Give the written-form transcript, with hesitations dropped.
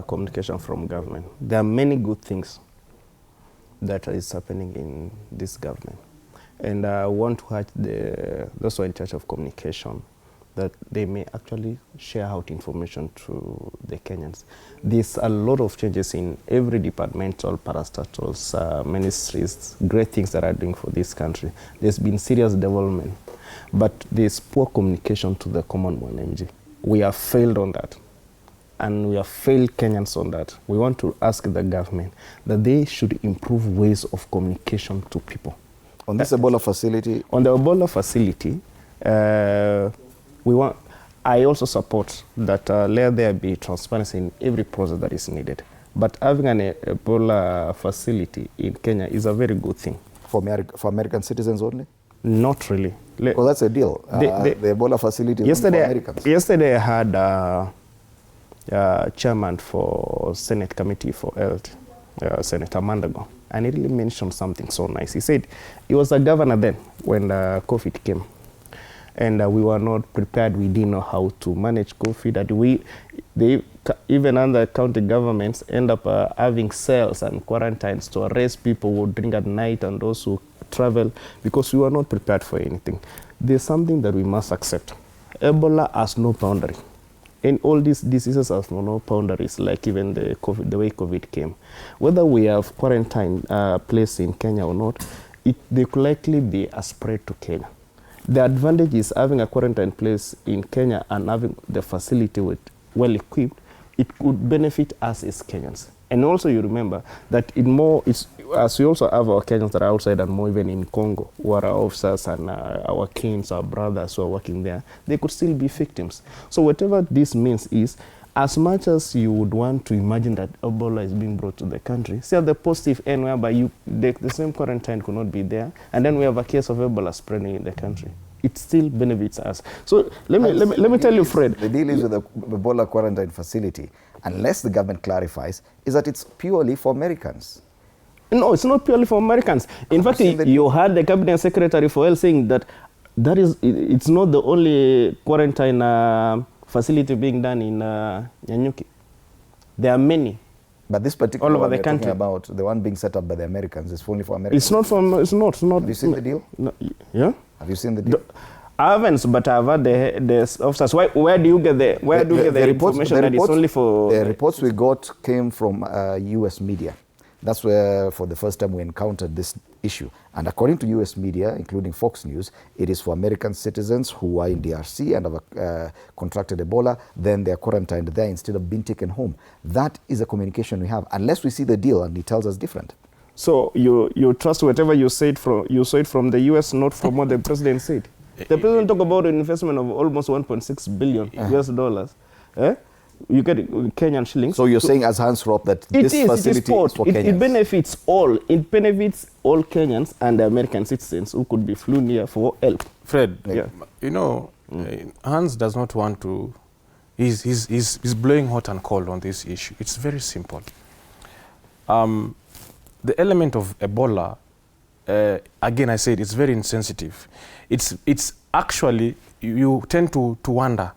communication from government. There are many good things that is happening in this government. And I want to urge those who are in charge of communication that they may actually share out information to the Kenyans. There's a lot of changes in every departmental, parastatals, ministries, great things that are doing for this country. There's been serious development, but there's poor communication to the common mwananchi. We have failed on that, and we have failed Kenyans on that. We want to ask the government that they should improve ways of communication to people. On this Ebola facility? On the Ebola facility, I also support that let there be transparency in every process that is needed. But having an Ebola facility in Kenya is a very good thing. For American citizens only? Not really. Well, that's a deal. The Ebola facility is only for Americans. Yesterday I had chairman for Senate Committee for Health, Senator Mandago, and he really mentioned something so nice. He said he was a governor then when COVID came. And we were not prepared. We didn't know how to manage COVID. And even under county governments end up having cells and quarantines to arrest people who drink at night and those who travel, because we were not prepared for anything. There's something that we must accept. Ebola has no boundary. And all these diseases have no boundaries, like even the way COVID came. Whether we have quarantine place in Kenya or not, they could likely be a spread to Kenya. The advantage is having a quarantine place in Kenya and having the facility well equipped. It could benefit us as Kenyans. And also you remember that as we also have our Kenyans that are outside and more even in Congo, who are our officers and our kins, our brothers who are working there, they could still be victims. So whatever this means is, as much as you would want to imagine that Ebola is being brought to the country, see at the positive end whereby the same quarantine could not be there, and then we have a case of Ebola spreading in the country. It still benefits us. So let me tell you, Fred. The deal is with the Ebola quarantine facility, unless the government clarifies, is that it's purely for Americans. No, it's not purely for Americans. In fact, you had the Cabinet Secretary for Health saying that it's not the only quarantine facility being done in Nyanyuki. There are many. But this particular all over one the we're country, talking about, the one being set up by the Americans, is only for Americans. It's not for. It's not. Have you seen the deal? No, yeah. Have you seen the deal? I haven't, but I've had the officers. Where do you get the information that it's only for? The reports we got came from U.S. media. That's where, for the first time, we encountered this issue. And according to U.S. media, including Fox News, it is for American citizens who are in DRC and have contracted Ebola, then they're quarantined there instead of being taken home. That is a communication we have, unless we see the deal and it tells us different. So you trust whatever you saw it from the U.S., not from what the president said. The president talked about an investment of almost 1.6 billion US dollars. You get Kenyan shillings. So you're saying, as Hans Rop, that this facility is for Kenyans? It benefits all. It benefits all Kenyans and the American citizens who could be flown here for help. Fred, you know, Hans does not want to. He's blowing hot and cold on this issue. It's very simple. The element of Ebola, again, I said it's very insensitive. It's actually, you tend to wonder